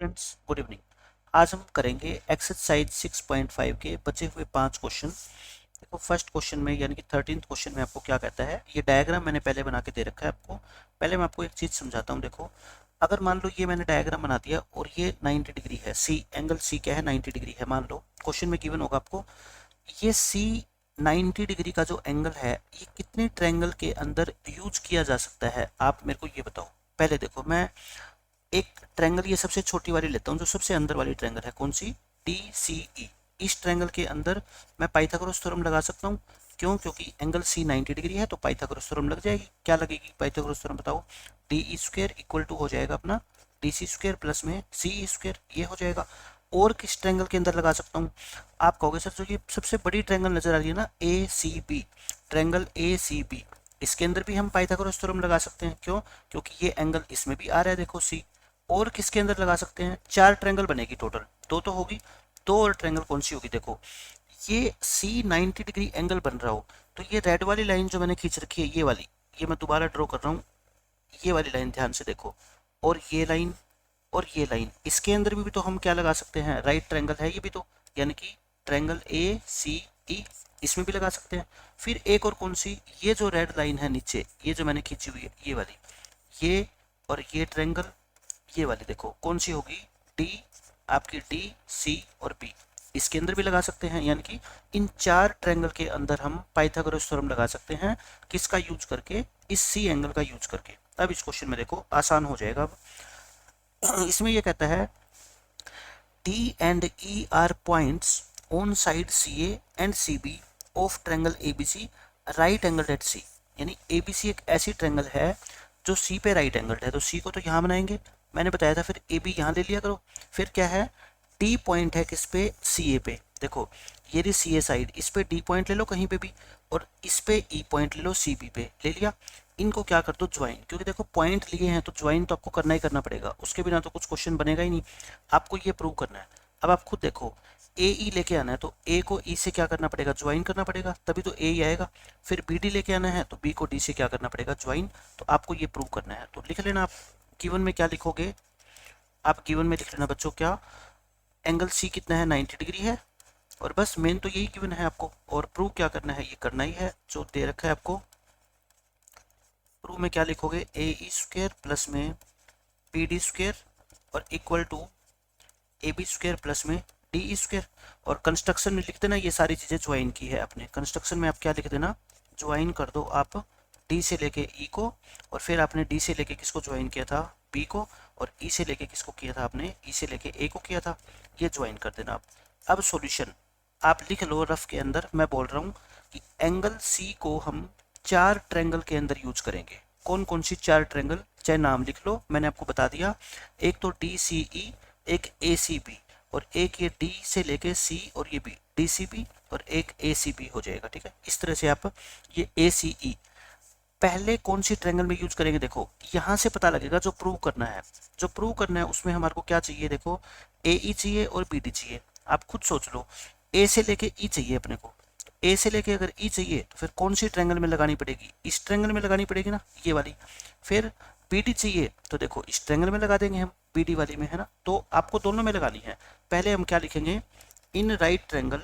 Friends, good evening. आज हम करेंगे एक्सरसाइज 6.5 के बचे हुए 5 क्वेश्चन। देखो, फर्स्ट क्वेश्चन में यानी कि 13th क्वेश्चन में आपको क्या कहता है। ये डायग्राम मैंने पहले बना के दे रखा है आपको। पहले मैं आपको एक चीज समझाता हूँ। देखो, अगर मान लो ये मैंने डायग्राम बना दिया और ये 90 डिग्री है, सी एंगल सी क्या है 90 डिग्री है। मान लो क्वेश्चन में गिवन होगा आपको ये सी 90 डिग्री का जो एंगल है ये कितने ट्रायंगल के अंदर यूज किया जा सकता है, आप मेरे को ये बताओ। पहले देखो, मैं एक ट्रायंगल ये सबसे छोटी वाली लेता हूँ, जो सबसे अंदर वाली ट्रायंगल है, कौन सी, डी सी ई। इस ट्रायंगल के अंदर मैं पाइथागोरस थ्योरम लगा सकता हूँ। क्यों? क्योंकि एंगल सी 90 डिग्री है तो पाइथागोरस थ्योरम लग जाएगी। क्या लगेगी पाइथागोरस थ्योरम, बताओ। D E square equal to हो जाएगा अपना डी सी स्क्वायर प्लस में सी ई स्क्वायर, ये हो जाएगा। और किस ट्रायंगल के अंदर लगा सकता हूँ? आप कहोगे सर जो ये सबसे बड़ी ट्रायंगल नजर आ रही है ना, A C B, triangle A C B, इसके अंदर भी हम पाइथागोरस थ्योरम लगा सकते हैं। क्यों? क्योंकि ये एंगल इसमें भी आ रहा है, देखो सी। और किसके अंदर लगा सकते हैं? 4 ट्रायंगल बनेगी टोटल, दो तो होगी, दो और ट्रायंगल कौन सी होगी? देखो, ये सी 90 डिग्री एंगल बन रहा हो तो ये रेड वाली लाइन जो मैंने खींच रखी है, ये वाली, ये मैं दोबारा ड्रॉ कर रहा हूँ, ये वाली लाइन ध्यान से देखो। और ये लाइन और ये लाइन, इसके अंदर भी तो हम क्या लगा सकते हैं? राइट ट्रायंगल है ये भी तो, यानी कि ट्रायंगल ए सी ई, इसमें भी लगा सकते हैं। फिर एक और कौन सी, ये जो रेड लाइन है नीचे, ये जो मैंने खींची हुई है ये वाली, ये और ये ट्रायंगल, ये वाली देखो कौन सी होगी, डी, आपकी डी सी और बी, इसके अंदर भी लगा सकते हैं। यानी कि इन 4 ट्रायंगल के अंदर हम पाइथागोरस थ्योरम लगा सकते हैं। किसका यूज करके? इस सी एंगल का यूज करके। अब इस क्वेश्चन में देखो आसान हो जाएगा। अब इसमें ये कहता है D and E are points on side C A and C B of triangle A B C right angle at C. यानी ए बी सी एक ऐसी ट्रायंगल है जो सी पे राइट एंगल है, तो सी को तो यहाँ बनाएंगे, मैंने बताया था। फिर ए बी यहाँ ले लिया करो। फिर क्या है, डी पॉइंट है किस पे? सी ए पे। देखो, ये रही सी ए साइड, इस पे डी पॉइंट ले लो कहीं पे भी, और इस पे ई पॉइंट ले लो सी बी पे, ले लिया। इनको क्या कर दो, ज्वाइन, क्योंकि देखो पॉइंट लिए हैं तो ज्वाइन तो आपको करना ही करना पड़ेगा, उसके बिना तो कुछ क्वेश्चन बनेगा ही नहीं। आपको ये प्रूव करना है। अब आप खुद देखो, ए ई लेके आना है तो ए को ई से क्या करना पड़ेगा? ज्वाइन करना पड़ेगा, तभी तो ए ही आएगा। फिर बी डी लेके आना है तो बी को डी से क्या करना पड़ेगा? ज्वाइन। तो आपको ये प्रूव करना है, तो लिख लेना आप। गिवन में क्या लिखोगे आप? गिवन में लिख लेना बच्चों क्या, एंगल सी कितना है? 90 डिग्री है। और बस मेन तो यही गिवन है आपको, और प्रूव क्या करना है? ये करना ही है जो दे रखा है आपको। प्रूव में क्या लिखोगे? ए ई स्क्वायर प्लस में बी डी स्क्वायर और equal to A B square plus में डी ई स्क्वायर। और कंस्ट्रक्शन में लिख देना ये सारी चीज़ें ज्वाइन की है आपने। कंस्ट्रक्शन में आप क्या लिख देना? ज्वाइन कर दो आप डी से लेके ई को, और फिर आपने डी से लेके किसको ज्वाइन किया था? बी को। और ई से लेके किसको किया था आपने? ई से लेके ए को किया था। ये ज्वाइन कर देना आप। अब सॉल्यूशन आप लिख लो रफ के अंदर। मैं बोल रहा हूँ कि एंगल सी को हम 4 ट्रायंगल के अंदर यूज करेंगे। कौन कौन सी 4 ट्रायंगल? चाहे नाम लिख लो, मैंने आपको बता दिया। एक तो डी सी ई, एक ए सी बी, और एक ये डी से लेके सी और ये बी, डी सी बी, और एक ए सी बी हो जाएगा। ठीक है, इस तरह से आप ये ए सी ई पहले कौन सी ट्रायंगल में यूज करेंगे? देखो यहाँ से पता लगेगा जो प्रूव करना है। जो प्रूव करना है उसमें हमारे को क्या चाहिए? देखो, ए ई चाहिए और बी डी चाहिए। आप खुद सोच लो, ए से लेके ई चाहिए अपने को। ए से लेके अगर ई चाहिए तो फिर कौन सी ट्रायंगल में लगानी पड़ेगी? इस ट्रायंगल में लगानी पड़ेगी ना, ये वाली। फिर बी डी चाहिए तो देखो इस ट्रायंगल में लगा देंगे हम, बी डी वाली में, है ना। तो आपको दोनों में लगानी है। पहले हम क्या लिखेंगे? इन राइट ट्रायंगल,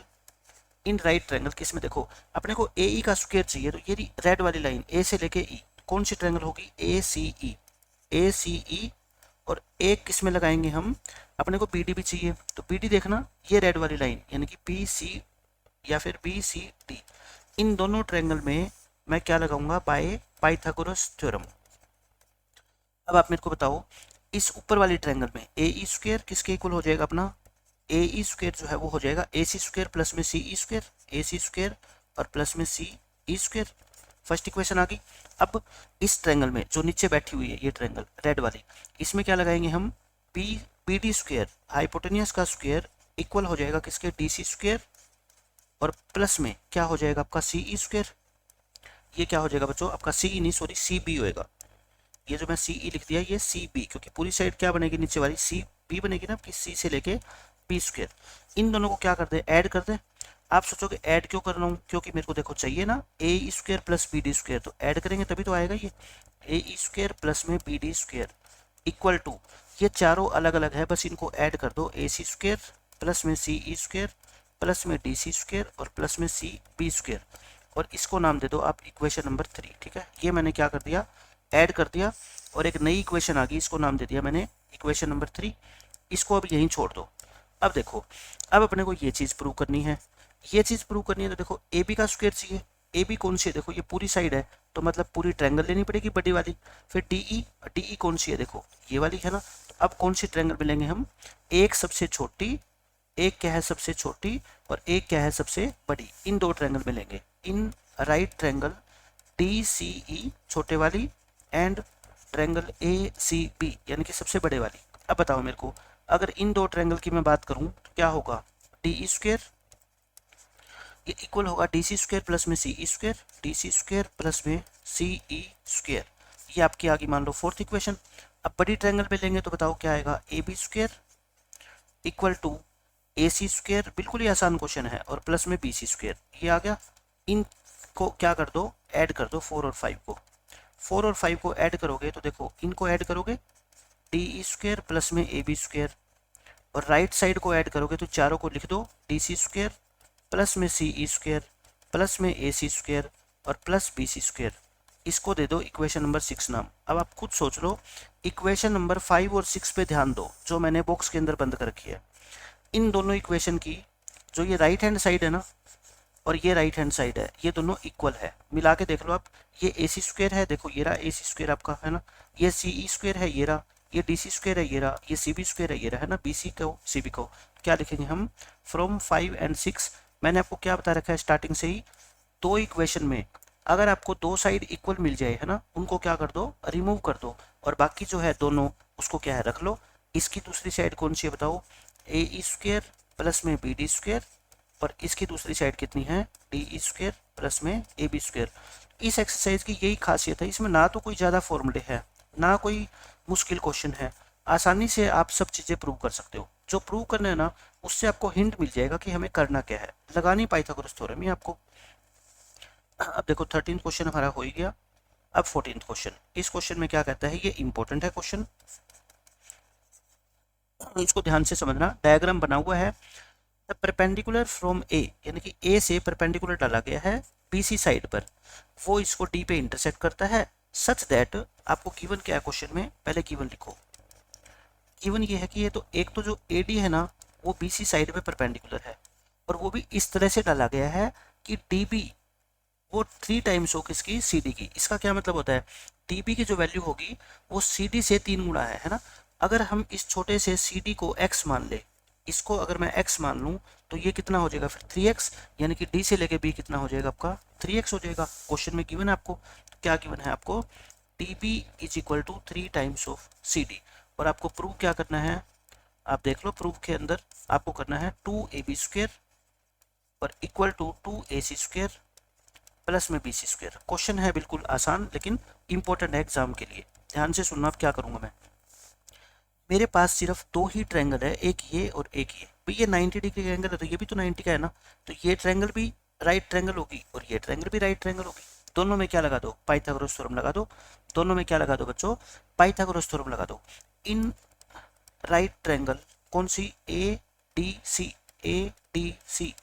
इन राइट ट्रायंगल किस में? देखो, अपने को ए ई का स्क्वायर चाहिए, तो ये रेड वाली लाइन ए से लेके ई, कौन सी ट्रायंगल होगी? ए सी ई, ए सी ई। और एक किस में लगाएंगे हम? अपने को बी डी भी चाहिए, तो बी डी देखना ये रेड वाली लाइन, यानी कि बी सी या फिर बी सी डी। इन दोनों ट्रायंगल में मैं क्या लगाऊंगा? Bye Pythagoras theorem. अब आप मेरे को बताओ, इस ऊपर वाली ट्रायंगल में ए ई स्क्वायर किसके इक्वल हो जाएगा? अपना ए ई स्क्वायर जो है वो हो जाएगा ए सी स्क्वायर प्लस में सी ई स्क्वायर, ए सी स्क्वायर और प्लस में C E square. First equation आ गई। अब इस ट्रायंगल में जो नीचे बैठी हुई है ये ट्रायंगल रेड वाली, इसमें क्या लगाएंगे हम? B B D square, hypotenuse का स्क्वायर, इक्वल हो जाएगा किसके? डी सी स्क्वायर, और प्लस में क्या हो जाएगा आपका? C E square. ये क्या हो जाएगा बच्चों? आपका सी ई नहीं, सॉरी सी बी होएगा। ये जो मैं सी ई लिख दिया ये सी बी, क्योंकि पूरी साइड क्या बनेगी? नीचे वाली सी बी बनेगी ना, आपकी सी से लेके बी स्क्वायर। इन दोनों को क्या कर दे? ऐड कर दे। आप सोचोगे ऐड क्यों कर रहा हूँ? क्योंकि मेरे को देखो चाहिए ना A square plus B D square, तो ऐड करेंगे तभी तो आएगा ये। ए स्क्वायर प्लस में B D square equal to, ये चारों अलग अलग है, बस इनको ऐड कर दो, ए सी स्क्वेयर प्लस में सी ई स्क्वेयर प्लस में डी सी स्क्वेयर और प्लस में सी बी स्क्वेयर, और इसको नाम दे दो आप इक्वेशन नंबर 3। ठीक है, ये मैंने क्या कर दिया, ऐड कर दिया, और एक नई इक्वेशन आ गई, इसको नाम दे दिया मैंने इक्वेशन नंबर 3। इसको अब यहीं छोड़ दो। अब देखो, अब अपने को ये चीज़ प्रूव करनी है, ये चीज़ प्रूव करनी है, तो देखो ए बी का स्क्वायर चाहिए। ए बी कौन सी है, देखो ये पूरी साइड है, तो मतलब पूरी ट्रायंगल लेनी पड़ेगी बड़ी वाली। फिर डी ई कौन सी है, देखो ये वाली है ना। तो अब कौन सी ट्रायंगल मिलेंगे हम, एक सबसे छोटी, एक क्या है सबसे छोटी, और एक क्या है सबसे बड़ी, इन दो ट्रायंगल मिलेंगे। इन right triangle D C E छोटे वाली and triangle A C B यानी कि सबसे बड़े वाली। अब बताओ मेरे को, अगर इन दो ट्रायंगल की मैं बात करूं तो क्या होगा, डी ई स्क्वेयर ये इक्वल होगा डी सी स्क्वेयर प्लस में C E square, D C square plus में सी ई स्क्वेयर। ये आपकी आ गई मान लो फोर्थ इक्वेशन। अब बड़ी ट्रायंगल पे लेंगे तो बताओ क्या आएगा, A B square equal to A C square, बिल्कुल ही आसान क्वेश्चन है, और प्लस में बी सी स्क्वेयर, ये आ गया। इनको क्या कर दो, ऐड कर दो 4 और 5 को। 4 और 5 को ऐड करोगे तो देखो इनको ऐड करोगे डी ई स्क्वेयर प्लस में ए बी स्क्वेयर, और राइट साइड को ऐड करोगे तो चारों को लिख दो डी सी स्क्वेयर प्लस में सी ई स्क्वेयर प्लस में ए सी स्क्वेयर और प्लस बी सी स्क्वेयर। इसको दे दो इक्वेशन नंबर 6 नाम। अब आप खुद सोच लो, इक्वेशन नंबर 5 और 6 पे ध्यान दो जो मैंने बॉक्स के अंदर बंद कर रखी है। इन दोनों इक्वेशन की जो ये राइट हैंड साइड है ना और ये राइट हैंड साइड है, ये दोनों इक्वल है, मिला के देख लो आप। ये ए सी स्क्वेयर है, देखो ये रहा ए सी स्क्वेयर आपका है ना, ये सी ई स्क्वेयर है ये रहा, ये डी सी स्क्वेयर है ये रहा, ये सी बी स्क्वेयर है ये रहा है ना, बी सी को सी बी को क्या लिखेंगे हम, फ्रॉम 5 एंड 6। मैंने आपको क्या बता रखा है स्टार्टिंग से ही, दो इक्वेशन में अगर आपको दो साइड इक्वल मिल जाए है ना, उनको क्या कर दो, रिमूव कर दो, और बाकी जो है दोनों उसको क्या है रख लो। इसकी दूसरी साइड कौन सी है बताओ, ए ई स्क्वेयर प्लस में बी डी स्क्वेयर, और इसकी दूसरी साइड कितनी है, डी ई स्क्वेयर प्लस में ए बी स्क्वेयर। इस एक्सरसाइज की यही खासियत है, इसमें ना तो कोई ज़्यादा फॉर्मूले है ना कोई मुश्किल क्वेश्चन है, आसानी से आप सब चीज़ें प्रूव कर सकते हो। जो प्रूव करना है ना उससे आपको हिंट मिल जाएगा कि हमें करना क्या है, लगानी पाइथागोरस थ्योरम ही आपको। अब देखो 13th क्वेश्चन हमारा हो ही गया। अब 14th क्वेश्चन, इस क्वेश्चन में क्या कहता है, ये इंपॉर्टेंट है क्वेश्चन, इसको ध्यान से समझना। डायग्राम बना हुआ है, परपेंडिकुलर फ्रॉम ए यानी कि ए से परपेंडिकुलर डाला गया है बी सी साइड पर, वो इसको डी पे इंटरसेक्ट करता है, सच दैट आपको गिवन क्या है क्वेश्चन में, पहले गिवन लिखो। गिवन ये है कि ये तो एक तो जो ए डी है ना वो बी सी साइड पे परपेंडिकुलर है, और वो भी इस तरह से डाला गया है कि डी बी वो 3 टाइम्स हो किसकी, सी डी की। इसका क्या मतलब होता है, डी बी की जो वैल्यू होगी वो सी डी से 3 गुना है ना। अगर हम इस छोटे से सी डी को x मान ले, इसको अगर मैं x मान लूँ तो ये कितना हो जाएगा फिर 3x, यानी कि d से लेके b कितना हो जाएगा आपका 3x हो जाएगा। क्वेश्चन में गिवन है आपको, तो क्या गिवन है आपको, D B is equal to 3 times of C D, और आपको प्रूव क्या करना है, आप देख लो प्रूफ के अंदर आपको करना है 2ab स्क्वेयर और equal to 2ac square plus में bc स्क्वेयर। क्वेश्चन है बिल्कुल आसान लेकिन इंपॉर्टेंट है एग्जाम के लिए, ध्यान से सुनना। अब क्या करूंगा मैं, मेरे पास सिर्फ दो ही ट्रायंगल है, एक ये और एक ये। भाई ये 90 डिग्री का एंगल है तो ये भी तो 90 का है ना, तो ये ट्रायंगल भी राइट ट्रायंगल होगी और ये ट्रायंगल भी राइट ट्रायंगल होगी। दोनों में क्या लगा दो, पाइथागोरस थ्योरम लगा दो। दोनों में क्या लगा दो बच्चों, पाइथागोरस थ्योरम लगा दो। इन राइट ट्रायंगल कौन सी, A D C, A D C,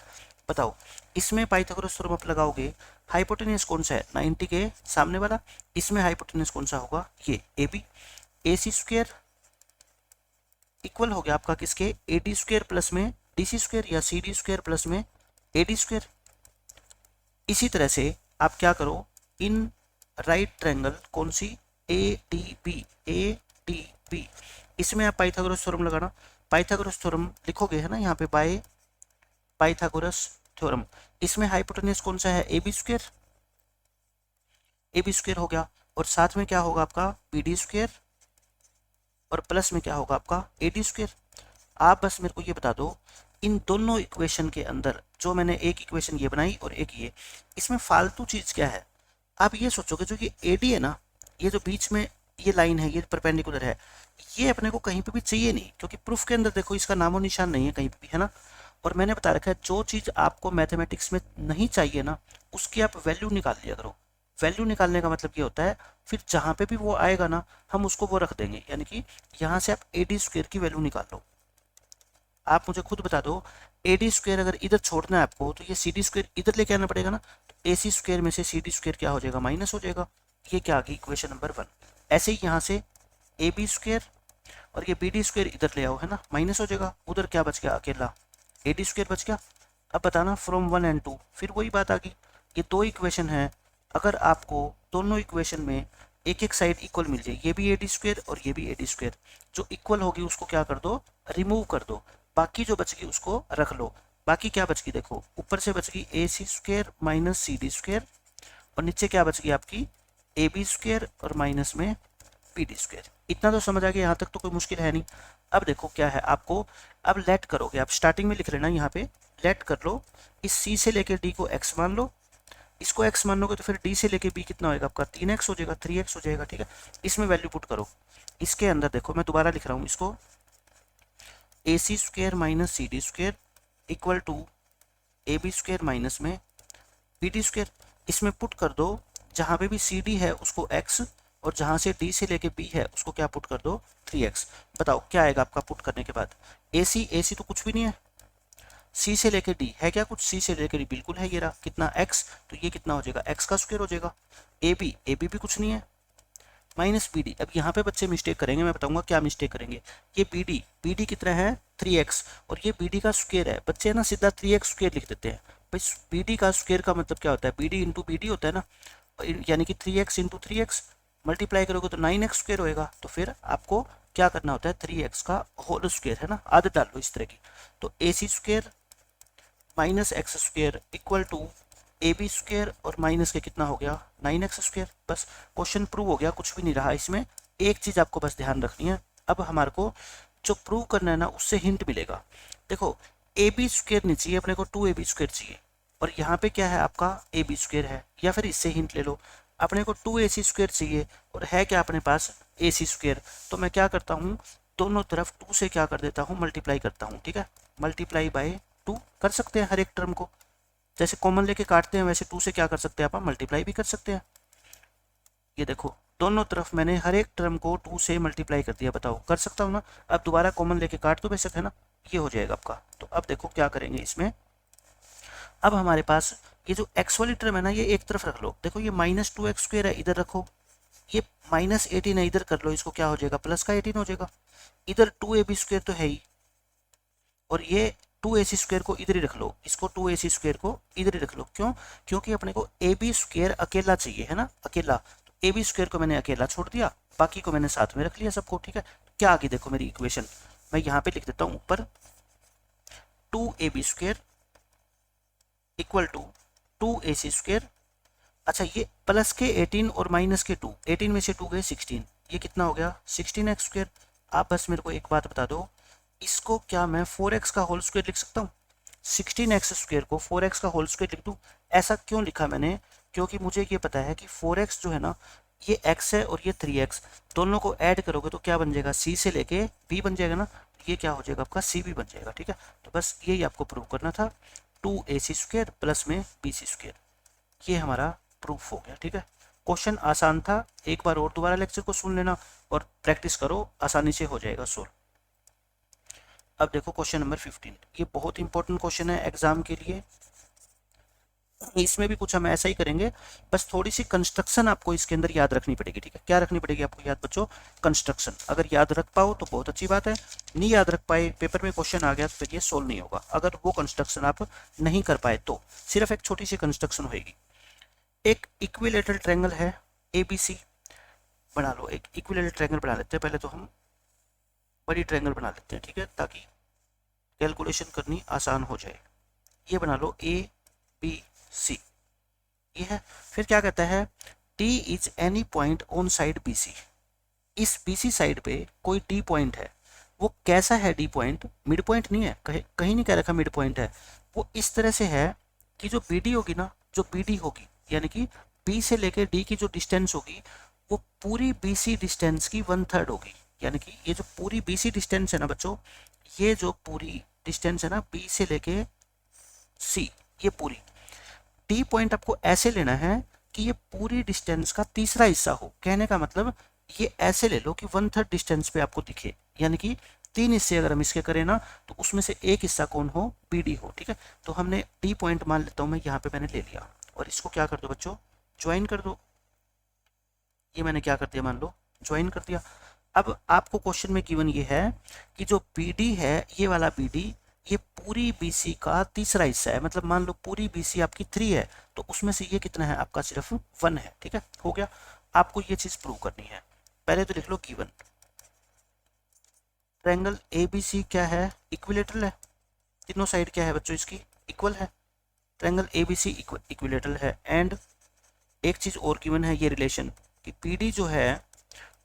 बताओ इसमें पाइथागोरस थ्योरम आप लगाओगे, हाइपोटेन्यूस कौन सा है 90 के सामने वाला, इसमें हाइपोटेन्यूस कौन सा होगा, ये A B. A C square equal हो गया आपका किसके, ए डी स्क्वेयर प्लस में डी सी स्क्वेयर या सी डी स्क्वेयर प्लस में ए डी स्क्वेयर। इसी तरह से आप क्या करो, इन राइट ट्रायंगल कौन सी, A D B, A D B, इसमें आप पाइथागोरस थ्योरम लगाना। पाइथागोरस थ्योरम लिखोगे है ना यहाँ पे, बाय पाइथागोरस थ्योरम। इसमें हाइपोटेन्यूस कौन सा है, A B square, A B square हो गया, और साथ में क्या होगा आपका बी डी स्क्वेयर, और प्लस में क्या होगा आपका ए डी स्क्वेयर। आप बस मेरे को ये बता दो, इन दोनों इक्वेशन के अंदर जो मैंने एक इक्वेशन ये बनाई और एक ये, इसमें फालतू चीज क्या है। आप ये सोचोगे जो ये ए डी है ना, ये जो बीच में ये लाइन है, ये परपेंडिकुलर है, ये अपने को कहीं पे भी चाहिए नहीं, क्योंकि प्रूफ के अंदर देखो इसका नामो निशान नहीं है कहीं पे भी, है ना। और मैंने बता रखा है जो चीज आपको मैथमेटिक्स में नहीं चाहिए ना, उसकी आप वैल्यू निकाल लिया करो। वैल्यू निकालने का मतलब ये होता है फिर जहाँ पे भी वो आएगा ना हम उसको वो रख देंगे, यानी कि यहाँ से आप AD² की वैल्यू निकाल लो। आप मुझे खुद बता दो, AD² अगर इधर छोड़ना है आपको तो ये CD² इधर लेके आना पड़ेगा ना, तो AC² में से CD² क्या हो जाएगा, माइनस हो जाएगा। ये क्या आ गई इक्वेशन नंबर 1। ऐसे ही यहाँ से AB² और ये BD² इधर ले आओ, है ना, माइनस हो जाएगा। उधर क्या बच गया, अकेला AD² बच गया। अब बताना फ्रॉम 1 and 2, फिर वही बात आ गई। ये दो इक्वेशन है, अगर आपको दोनों इक्वेशन में एक एक साइड इक्वल मिल जाए, ये भी AD² और ये भी AD², जो इक्वल होगी उसको क्या कर दो, रिमूव कर दो, बाकी जो बच गई उसको रख लो। बाकी क्या बच गई, देखो ऊपर से बच गई AC² माइनस CD² और नीचे क्या बच गई आपकी AB² और माइनस में BD²। इतना तो समझ आ गया, यहाँ तक तो कोई मुश्किल है नहीं। अब देखो क्या है आपको, अब लेट करोगे, आप स्टार्टिंग में लिख लेना यहाँ पे लेट कर लो, इस C से लेके D को x मान लो, इसको x मान लोगे तो फिर D से लेके B कितना होएगा आपका 3x हो जाएगा, 3x हो जाएगा, ठीक है। इसमें वैल्यू पुट करो, इसके अंदर देखो मैं दोबारा लिख रहा हूँ इसको, AC² minus CD² equal to AB² minus में BD²। इसमें पुट कर दो, जहाँ पे भी CD है उसको x और जहाँ से D से लेके B है उसको क्या पुट कर दो 3x। बताओ क्या आएगा आपका पुट करने के बाद, AC तो कुछ भी नहीं है, C से लेके D है क्या कुछ, C से लेके D बिल्कुल है, ये रहा कितना x, तो ये कितना हो जाएगा x² हो जाएगा। AB भी कुछ नहीं है, माइनस BD। अब यहाँ पे बच्चे मिस्टेक करेंगे, मैं बताऊंगा क्या मिस्टेक करेंगे। ये BD कितना है 3x और ये BD का स्क्वायर है, बच्चे ना सीधा 3x² लिख देते हैं। भाई BD का स्क्वायर का मतलब क्या होता है, BD इंटू BD होता है ना, यानी कि 3x इंटू 3x मल्टीप्लाई करोगे तो 9x² होएगा। तो फिर आपको क्या करना होता है 3x का होल स्क्वायर, है ना, आदत डाल लो इस तरह की। तो AC² minus x² equal to AB² और माइनस के कितना हो गया 9x²। बस क्वेश्चन प्रूव हो गया, कुछ भी नहीं रहा इसमें। एक चीज आपको बस ध्यान रखनी है, अब हमारे को जो प्रूव करना है ना उससे हिंट मिलेगा। देखो AB² नहीं चाहिए अपने को, 2AB² चाहिए, और यहाँ पे क्या है आपका AB² है, या फिर इससे हिंट ले लो, अपने को 2AC² चाहिए और है क्या अपने पास AC²। तो मैं क्या करता हूँ, दोनों तरफ 2 से क्या कर देता हूँ मल्टीप्लाई करता हूँ, ठीक है, मल्टीप्लाई बाय 2 कर सकते हैं हर एक टर्म को, जैसे कॉमन लेके काटते हैं वैसे 2 से क्या कर सकते हैं आप मल्टीप्लाई भी कर सकते हैं। ये देखो दोनों तरफ मैंने हर एक टर्म को 2 से मल्टीप्लाई कर दिया, बताओ कर सकता हूँ ना। अब दोबारा कॉमन लेके काट दो बेशक, है ना, ये हो जाएगा आपका। तो अब देखो क्या करेंगे इसमें, अब हमारे पास ये जो x वाली टर्म है ना ये एक तरफ रख लो, देखो ये -2x² है इधर रखो, ये -18 है इधर कर लो, इसको क्या हो जाएगा प्लस का 18 हो जाएगा। इधर 2AB² तो है ही, और ये 2AC² को इधर ही रख लो, इसको 2AC² को इधर ही रख लो। क्यों, क्योंकि अपने को AB² अकेला चाहिए, है ना, अकेला। तो AB² को मैंने अकेला छोड़ दिया, बाकी को मैंने साथ में रख लिया सबको, ठीक है। क्या आगे देखो मेरी इक्वेशन, मैं यहाँ पे लिख देता हूँ ऊपर 2AB² इक्वल टू 2AC²। अच्छा ये प्लस के 18 और माइनस के 2, 18 में से 2 गए 16, ये कितना हो गया 16x²। आप बस मेरे को एक बात बता दो, इसको क्या मैं 4x का होल स्क्वायर लिख सकता हूँ, 16x² को 4x का होल स्क्वायर लिख दूँ। ऐसा क्यों लिखा मैंने, क्योंकि मुझे ये पता है कि 4x जो है ना ये x है और ये 3x, दोनों को ऐड करोगे तो क्या बन जाएगा C से लेके B बन जाएगा ना, ये क्या हो जाएगा आपका C भी बन जाएगा, ठीक है। तो बस यही आपको प्रूव करना था, 2AC² प्लस में BC², ये हमारा प्रूफ हो गया, ठीक है। क्वेश्चन आसान था, एक बार और दोबारा लेक्चर को सुन लेना और प्रैक्टिस करो, आसानी से हो जाएगा सोल्व। अब देखो क्वेश्चन नंबर 15, ये बहुत इंपॉर्टेंट क्वेश्चन है एग्जाम के लिए। इसमें भी कुछ हम ऐसा ही करेंगे, बस थोड़ी सी कंस्ट्रक्शन आपको इसके अंदर याद रखनी पड़ेगी, ठीक है। क्या रखनी पड़ेगी आपको याद बच्चों, कंस्ट्रक्शन। अगर याद रख पाओ तो बहुत अच्छी बात है, नहीं याद रख पाए पेपर में क्वेश्चन आ गया तो फिर ये सोल्व नहीं होगा। अगर वो कंस्ट्रक्शन आप नहीं कर पाए तो सिर्फ एक छोटी सी कंस्ट्रक्शन होगी। एक इक्विलेटरल ट्रायंगल है ABC, बना लो, एक इक्विलेटरल ट्रायंगल बना लेते हैं। पहले तो हम बड़ी ट्रायंगल बना लेते हैं, ठीक है, ताकि कैलकुलेशन करनी आसान हो जाए। ये बना लो ABC, ये है। फिर क्या कहता है D is any point on side BC, इस BC साइड पे कोई D पॉइंट है, वो कैसा है D पॉइंट, मिड पॉइंट नहीं है, कहीं नहीं कह रखा मिड पॉइंट है, वो इस तरह से है कि जो BD होगी ना, जो BD होगी यानी कि B से लेकर D की जो डिस्टेंस होगी वो पूरी BC डिस्टेंस की 1/3 होगी। यानी कि ये जो पूरी BC डिस्टेंस है ना बच्चों, ये जो पूरी डिस्टेंस है ना B से लेके C, ये पूरी D पॉइंट आपको ऐसे लेना है कि ये पूरी डिस्टेंस का तीसरा हिस्सा हो। कहने का मतलब ये ऐसे ले लो कि 1/3 डिस्टेंस पे आपको दिखे, यानी कि 3 हिस्से अगर हम इसके करें ना तो उसमें से एक हिस्सा कौन हो, बी डी हो। ठीक है, तो हमने डी पॉइंट मान लेता हूँ मैं, यहाँ पे मैंने ले लिया और इसको क्या कर दो बच्चों, ज्वाइन कर दो। ये मैंने क्या कर दिया, मान लो ज्वाइन कर दिया। अब आपको क्वेश्चन में गिवन ये है कि जो BD है, ये वाला BD, ये पूरी BC का तीसरा हिस्सा है। मतलब मान लो पूरी BC आपकी 3 है, तो उसमें से ये कितना है आपका, सिर्फ 1 है। ठीक है, हो गया। आपको ये चीज प्रूव करनी है। पहले तो लिख लो गिवन ट्रायंगल ABC क्या है, इक्विलेटरल है। तीनों साइड क्या है बच्चों इसकी, इक्वल है। ट्रायंगल ABC इक्विलेटरल है। एंड एक चीज और गिवन है, ये रिलेशन कि PD जो है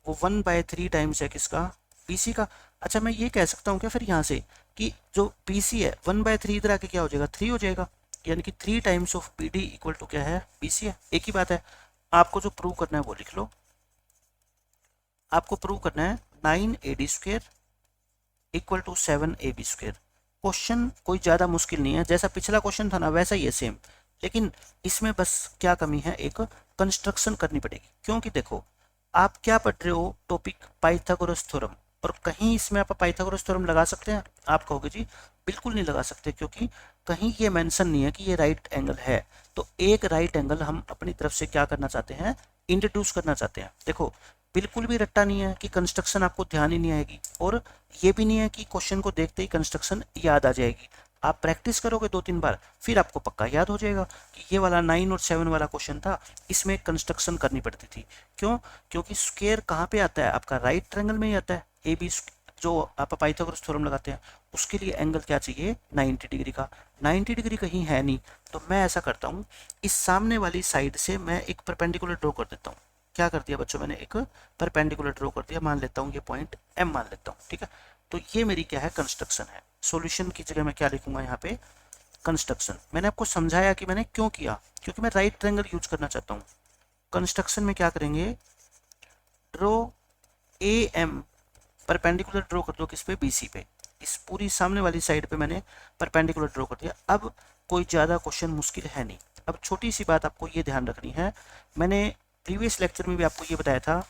वो 1/3 टाइम्स है किसका, BC का। अच्छा, मैं ये कह सकता हूँ क्या फिर यहाँ से कि जो BC है 1/3 इधर आके क्या हो जाएगा, 3 हो जाएगा। यानी कि 3 times of BD equal to क्या है, BC है। एक ही बात है। आपको जो प्रूव करना है वो लिख लो। आपको प्रूव करना है 9AD² equal to 7AB²। Question कोई ज़्यादा मुश्किल नहीं है, जैसा पिछला क्वेश्चन था ना वैसा ही है सेम, लेकिन इसमें बस क्या कमी है, एक कंस्ट्रक्शन करनी पड़ेगी। क्योंकि देखो आप क्या पढ़ रहे हो, टॉपिक पाइथागोरस थ्योरम, और कहीं इसमें आप पाइथागोरस थ्योरम लगा सकते हैं। आप कहोगे जी बिल्कुल नहीं लगा सकते, क्योंकि कहीं ये मेंशन नहीं है कि ये राइट एंगल है। तो एक राइट एंगल हम अपनी तरफ से क्या करना चाहते हैं, इंट्रोड्यूस करना चाहते हैं। देखो बिल्कुल भी रट्टा नहीं है कि कंस्ट्रक्शन आपको ध्यान ही नहीं आएगी, और ये भी नहीं है कि क्वेश्चन को देखते ही कंस्ट्रक्शन याद आ जाएगी। आप प्रैक्टिस करोगे 2-3 बार, फिर आपको पक्का याद हो जाएगा कि ये वाला 9 और 7 वाला क्वेश्चन था, इसमें कंस्ट्रक्शन करनी पड़ती थी। क्यों, क्योंकि स्क्वायर कहाँ पे आता है आपका, राइट ट्रायंगल में ही आता है। ए बी जो आप पाइथागोरस थ्योरम लगाते हैं उसके लिए एंगल क्या चाहिए, 90 डिग्री का। 90 डिग्री कहीं है नहीं, तो मैं ऐसा करता हूँ, इस सामने वाली साइड से मैं एक परपेंडिकुलर ड्रॉ कर देता हूँ। क्या कर दिया बच्चों, मैंने एक परपेंडिकुलर ड्रॉ कर दिया। मान लेता हूँ ये पॉइंट M मान लेता हूँ। ठीक है, तो ये मेरी क्या है, कंस्ट्रक्शन है। सॉल्यूशन की जगह मैं क्या लिखूंगा यहाँ पे, कंस्ट्रक्शन। मैंने आपको समझाया कि मैंने क्यों किया, क्योंकि मैं राइट ट्रायंगल यूज करना चाहता हूँ। कंस्ट्रक्शन में क्या करेंगे, ड्रॉ AM परपेंडिकुलर ड्रॉ कर दो किस पे, BC पे। इस पूरी सामने वाली साइड पे मैंने परपेंडिकुलर ड्रॉ कर दिया। अब कोई ज़्यादा क्वेश्चन मुश्किल है नहीं। अब छोटी सी बात आपको ये ध्यान रखनी है, मैंने प्रीवियस लेक्चर में भी आपको ये बताया था,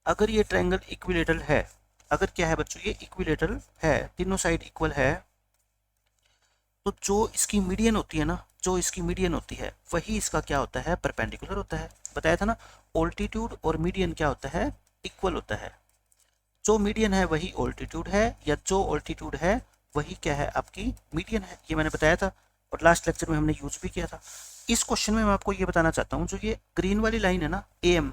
अगर ये ट्रायंगल इक्विलेटरल है, अगर क्या है बच्चों, ये इक्विलेटरल है, तीनों साइड इक्वल है, तो जो इसकी मीडियन होती है ना, जो इसकी मीडियन होती है वही इसका क्या होता है, परपेंडिकुलर होता है। बताया था ना, ऑल्टीट्यूड और मीडियन क्या होता है, इक्वल होता है। जो मीडियन है वही ऑल्टीट्यूड है, या जो ऑल्टीट्यूड है वही क्या है, आपकी मीडियन है। ये मैंने बताया था और लास्ट लेक्चर में हमने यूज भी किया था। इस क्वेश्चन में मैं आपको ये बताना चाहता हूँ, जो ये ग्रीन वाली लाइन है ना AM,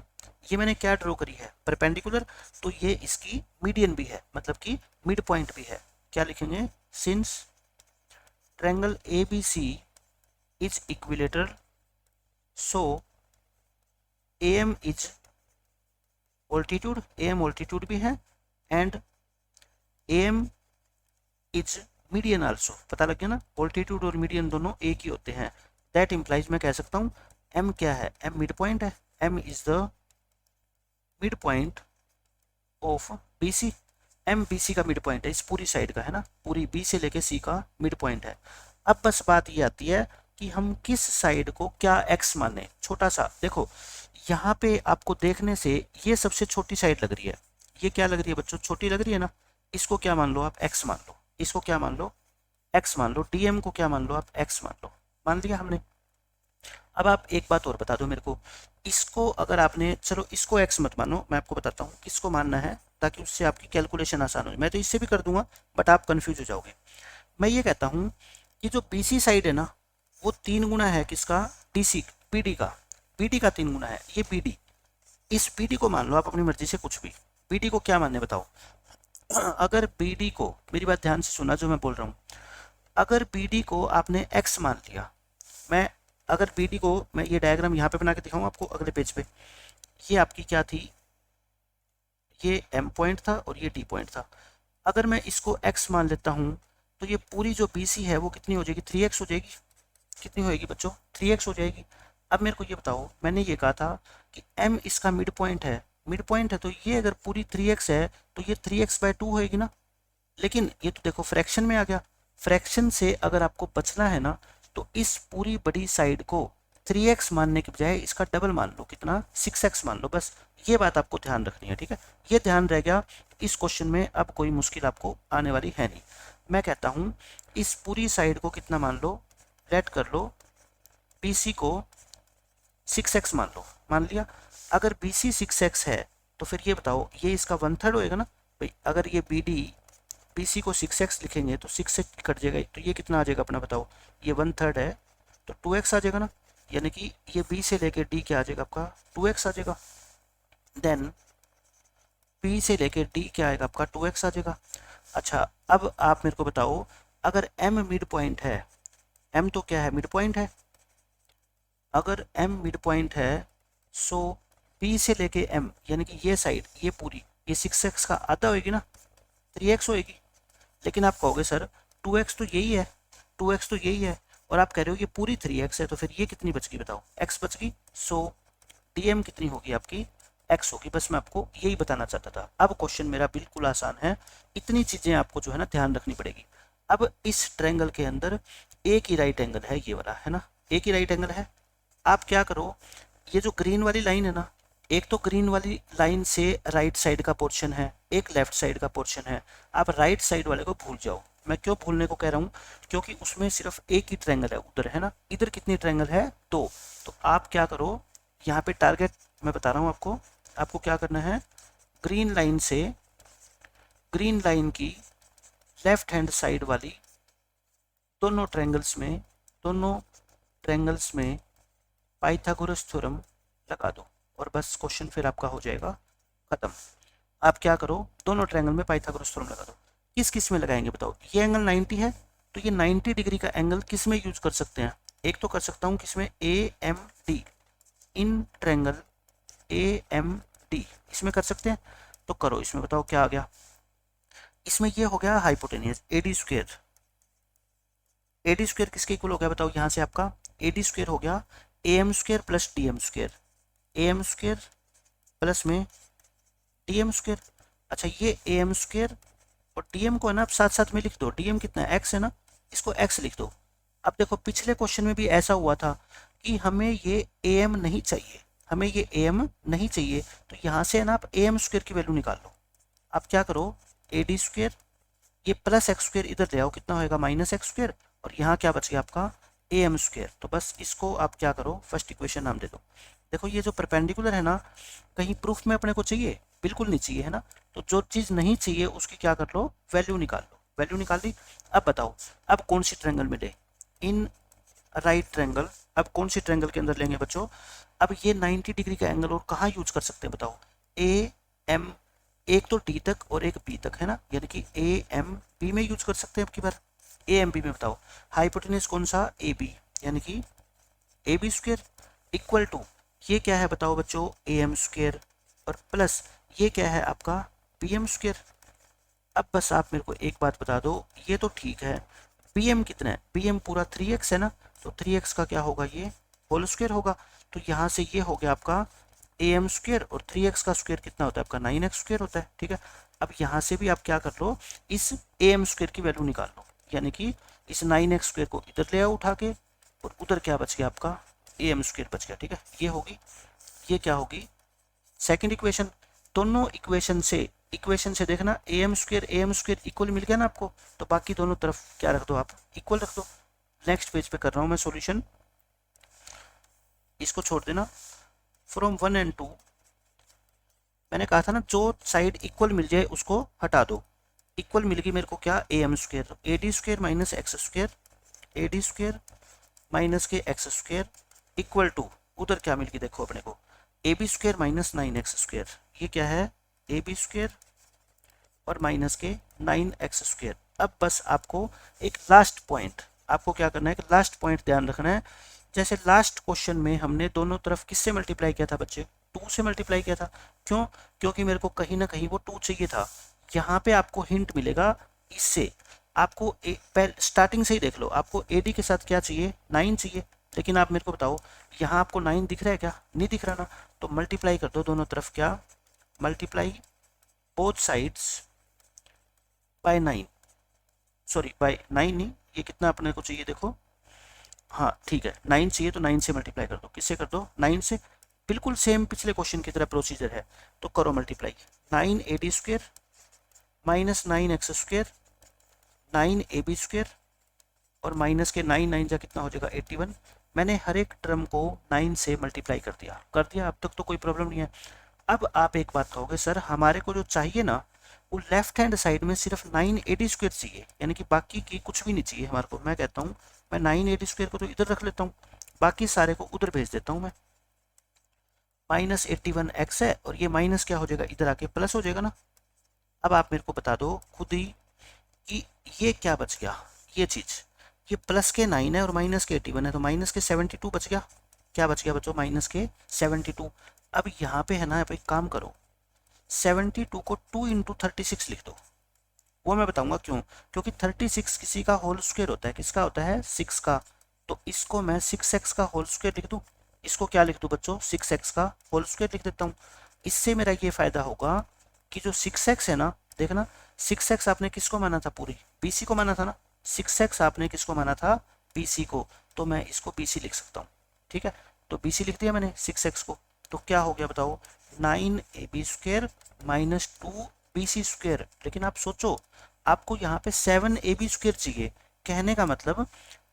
ये मैंने क्या ड्रॉ करी है, परपेंडिकुलर, तो ये इसकी मीडियन भी है, मतलब कि मिड पॉइंट भी है। क्या लिखेंगे, since triangle ABC is equilateral, so AM is altitude, AM altitude भी है, and AM is median also. पता लग गया ना, ऑल्टीट्यूड और मीडियन दोनों एक ही होते हैं। दैट इम्प्लाइज मैं कह सकता हूँ M क्या है, M मिड पॉइंट है। M is the mid point of BC। M BC का मिड पॉइंट है, इस पूरी साइड का है ना, पूरी B से लेके C का मिड पॉइंट है। अब बस बात ये आती है कि हम किस साइड को क्या x माने। छोटा सा देखो, यहाँ पे आपको देखने से ये सबसे छोटी साइड लग रही है। ये क्या लग रही है बच्चों, छोटी लग रही है ना। इसको क्या मान लो आप, x मान लो। इसको क्या मान लो, x मान लो। DM को क्या मान लो आप, x मान लो। मान लिया हमने। अब आप एक बात और बता दो मेरे को, इसको अगर आपने, चलो इसको x मत मानो, मैं आपको बताता हूँ किसको मानना है, ताकि उससे आपकी कैलकुलेशन आसान हो जाए। मैं तो इससे भी कर दूंगा बट आप कंफ्यूज हो जाओगे। मैं ये कहता हूँ कि जो BC साइड है ना, वो 3 गुना है किसका, DC BD का। BD का 3 गुना है ये BD। इस BD को मान लो आप अपनी मर्जी से कुछ भी। BD को क्या मानने बताओ, अगर BD को, मेरी बात ध्यान से सुना जो मैं बोल रहा हूँ, अगर BD को आपने x मान लिया, मैं अगर BD को, मैं ये डायग्राम यहाँ पे बना के दिखाऊँ आपको अगले पेज पे। ये आपकी क्या थी, ये M पॉइंट था और ये D पॉइंट था। अगर मैं इसको x मान लेता हूँ तो ये पूरी जो BC है वो कितनी हो जाएगी, 3x हो जाएगी। कितनी होएगी बच्चों, 3x हो जाएगी। अब मेरे को ये बताओ, मैंने ये कहा था कि M इसका मिड पॉइंट है, मिड पॉइंट है, तो ये अगर पूरी 3x है तो ये 3x/2 होएगी ना। लेकिन ये तो देखो फ्रैक्शन में आ गया। फ्रैक्शन से अगर आपको बचना है ना, तो इस पूरी बड़ी साइड को 3x मानने के बजाय इसका डबल मान लो, कितना 6x मान लो, बस ये बात आपको ध्यान रखनी है, ठीक है। ये ध्यान रह गया। इस क्वेश्चन में अब कोई मुश्किल आपको आने वाली है नहीं। मैं कहता हूँ इस पूरी साइड को कितना मान लो, लेट कर लो BC को 6x मान लो, मान लिया। अगर BC 6x है तो फिर ये बताओ ये इसका 1/3 होएगा ना भाई। अगर ये BC को 6x लिखेंगे तो 6 से कट जाएगा, तो ये कितना आ जाएगा अपना बताओ, ये 1/3 है तो 2x आ जाएगा ना, यानी कि ये B से लेके D क्या आ जाएगा आपका 2x आ जाएगा। देन P से लेके D क्या आएगा आपका 2x आ जाएगा। अच्छा अब आप मेरे को बताओ अगर M मिड पॉइंट है, M तो क्या है मिड पॉइंट है, अगर M मिड पॉइंट है सो P से लेके M यानी कि ये साइड ये पूरी ये 6x का आधा होएगी ना, 3x होएगी। लेकिन आप कहोगे सर 2x तो यही है, 2x तो यही है, और आप कह रहे हो ये पूरी 3x है, तो फिर ये कितनी बच गई बताओ, x बच गई। सो DM कितनी होगी आपकी, x होगी। बस मैं आपको यही बताना चाहता था। अब क्वेश्चन मेरा बिल्कुल आसान है, इतनी चीजें आपको जो है ना ध्यान रखनी पड़ेगी। अब इस ट्रायंगल के अंदर एक ही राइट एंगल है, ये वाला है ना, एक ही राइट एंगल है। आप क्या करो, ये जो ग्रीन वाली लाइन है ना, एक तो ग्रीन वाली लाइन से राइट साइड का पोर्शन है, एक लेफ्ट साइड का पोर्शन है। आप राइट साइड वाले को भूल जाओ। मैं क्यों भूलने को कह रहा हूँ, क्योंकि उसमें सिर्फ एक ही ट्रायंगल है, उधर है ना, इधर कितनी ट्रायंगल है, दो। तो आप क्या करो, यहाँ पे टारगेट मैं बता रहा हूँ आपको, आपको क्या करना है, ग्रीन लाइन से ग्रीन लाइन की लेफ्ट हैंड साइड वाली दोनों ट्रायंगल्स में पाइथागोरस थ्योरम लगा दो, और बस क्वेश्चन फिर आपका हो जाएगा खत्म। आप क्या करो, दोनों ट्रायंगल में पाइथागोरस थ्योरम लगा दो। किस किस में लगाएंगे बताओ, ये एंगल 90 है तो ये 90 डिग्री का एंगल किस में यूज कर सकते हैं, एक तो कर सकता हूँ किसमें, AMD, इन ट्रायंगल AMD इसमें कर सकते हैं, तो करो। इसमें बताओ क्या आ गया, इसमें ये हो गया hypotenuse AD square. AD square किसके इक्वल हो गया बताओ, यहाँ से आपका AD स्क्वायर हो गया AM square plus DM square, AM square plus में DM स्क्वायर। अच्छा ये AM स्क्वायर और DM को है ना आप साथ साथ में लिख दो, DM कितना है x है ना, इसको x लिख दो। अब देखो पिछले क्वेश्चन में भी ऐसा हुआ था कि हमें ये AM नहीं चाहिए, हमें ये AM नहीं चाहिए, तो यहाँ से है ना आप AM स्क्वायर की वैल्यू निकाल लो। आप क्या करो, AD स्क्वायर ये प्लस x स्क्वायर इधर ले आओ, कितना होएगा माइनस x स्क्वायर, और यहाँ क्या बच गया आपका AM स्क्वायर। तो बस इसको आप क्या करो, फर्स्ट इक्वेशन नाम दे दो। देखो ये जो परपेंडिकुलर है ना, कहीं प्रूफ में अपने को चाहिए, बिल्कुल नहीं चाहिए है ना, तो जो चीज़ नहीं चाहिए उसकी क्या कर लो, वैल्यू निकाल लो। वैल्यू निकाल ली। अब बताओ अब कौन सी ट्रायंगल में ले, इन राइट ट्रायंगल। अब कौन सी ट्रायंगल के अंदर लेंगे बच्चों, अब ये 90 डिग्री का एंगल और कहाँ यूज कर सकते हैं बताओ, AM, एक तो D तक और एक B तक है ना, यानी कि AMB में यूज कर सकते हैं। अब की बार AMB में बताओ हाइपोटेनस कौन सा, AB, यानी कि AB स्क्वायर इक्वल टू ये क्या है बताओ बच्चों, AM स्क्वायर, और प्लस ये क्या है आपका BM स्क्वायर। अब बस आप मेरे को एक बात बता दो, ये तो ठीक है, BM कितना है, BM पूरा 3x है ना, तो 3x का क्या होगा, ये होल स्क्वायर होगा। तो यहाँ से ये हो गया आपका AM स्क्वायर, और 3x का स्क्वायर कितना होता है आपका 9x स्क्वायर होता है, ठीक है। अब यहाँ से भी आप क्या कर लो, इस AM स्क्वायर की वैल्यू निकाल लो, यानी कि इस 9x स्क्वायर को इधर ले आओ उठा के, और उधर क्या बच गया आपका AM स्क्वायर बच गया, ठीक है। ये होगी, ये क्या होगी सेकंड इक्वेशन। दोनों इक्वेशन से देखना AM स्क्वायर इक्वल मिल गया ना आपको, तो बाकी दोनों तरफ क्या रख दो आप, इक्वल रख दो। नेक्स्ट पेज पे कर रहा हूँ मैं सॉल्यूशन, इसको छोड़ देना। फ्रॉम 1 and 2 मैंने कहा था ना, जो साइड इक्वल मिल जाए उसको हटा दो। इक्वल मिल गई मेरे को क्या, AM square, AD square minus x square, AD square minus के x स्क्वायर इक्वल टू, उधर क्या मिल गई देखो अपने को, AB square minus 9x square. ये क्या है, AB स्क्वायर और माइनस के 9x स्क्वायर। अब बस आपको एक लास्ट पॉइंट, आपको क्या करना है, एक लास्ट पॉइंट ध्यान रखना है। जैसे लास्ट क्वेश्चन में हमने दोनों तरफ किससे मल्टीप्लाई किया था बच्चे, 2 से मल्टीप्लाई किया था। क्यों, क्योंकि मेरे को कहीं ना कहीं वो 2 चाहिए था। यहाँ पे आपको हिंट मिलेगा इससे, आपको स्टार्टिंग से ही देख लो, आपको AD के साथ क्या चाहिए, 9 चाहिए, लेकिन आप मेरे को बताओ यहाँ आपको 9 दिख रहा है क्या, नहीं दिख रहा ना, तो मल्टीप्लाई कर दो दोनों तरफ, क्या multiply both sides by 9, sorry by 9 नहीं, ये कितना अपने को चाहिए देखो, हाँ ठीक है, 9 चाहिए तो 9 से मल्टीप्लाई कर दो। किससे कर दो? 9 से। बिल्कुल सेम पिछले क्वेश्चन की तरह प्रोसीजर है, तो करो multiply. 9 AD² minus 9X² 9AB² और माइनस के 9 9 जा कितना हो जाएगा 81। मैंने हर एक टर्म को 9 से मल्टीप्लाई कर दिया। अब तक तो कोई प्रॉब्लम नहीं है। अब आप एक बात कहोगे, सर हमारे को जो चाहिए ना वो लेफ्ट हैंड साइड में सिर्फ 9AD² चाहिए, यानी कि बाकी की कुछ भी नहीं चाहिए हमारे को। मैं कहता हूँ मैं 9AD² को तो इधर रख लेता हूँ, बाकी सारे को उधर भेज देता हूँ मैं। माइनस 81x है और ये माइनस क्या हो जाएगा, इधर आके प्लस हो जाएगा ना। अब आप मेरे को बता दो खुद ही कि ये क्या बच गया, ये चीज, ये प्लस के 9 है और माइनस के 81 है, तो माइनस के 72 बच गया। क्या बच गया बच्चों? माइनस के 72। अब यहाँ पे है ना, आप एक काम करो, 72 को 2 × 36 लिख दो। वो मैं बताऊंगा क्यों, क्योंकि 36 किसी का होल स्क्वायर होता है। किसका होता है? 6 का। तो इसको मैं 6x का होल स्क्वायर लिख दूं। इसको क्या लिख दूं बच्चों? 6x का होल स्क्वायर लिख देता हूँ। इससे मेरा ये फायदा होगा कि जो 6x है ना, देखना 6x आपने किसको माना था? पूरी BC को माना था ना। 6x आपने किसको माना था? BC को। तो मैं इसको BC लिख सकता हूँ, ठीक है। तो BC लिख दिया मैंने 6x को। तो क्या हो गया बताओ? 9AB² minus 2BC²। लेकिन आप सोचो, आपको यहाँ पे 7AB² चाहिए। कहने का मतलब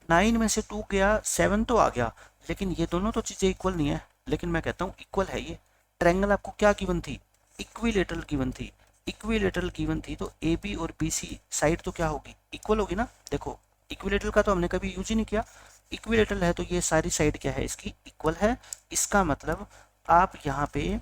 9 में से 2 गया, 7 तो आ गया, लेकिन ये दोनों तो चीज़ें इक्वल नहीं है। लेकिन मैं कहता हूँ इक्वल है ये। ट्रायंगल आपको क्या गिवन थी? इक्विलेटरल गिवन थी। इक्विलेटरल गिवन थी तो AB और BC साइड तो क्या होगी? इक्वल होगी ना। देखो इक्विलेटरल का तो हमने कभी यूज ही नहीं किया। इक्विलेटरल है तो ये सारी साइड क्या है इसकी? इक्वल है। इसका मतलब आप यहाँ पे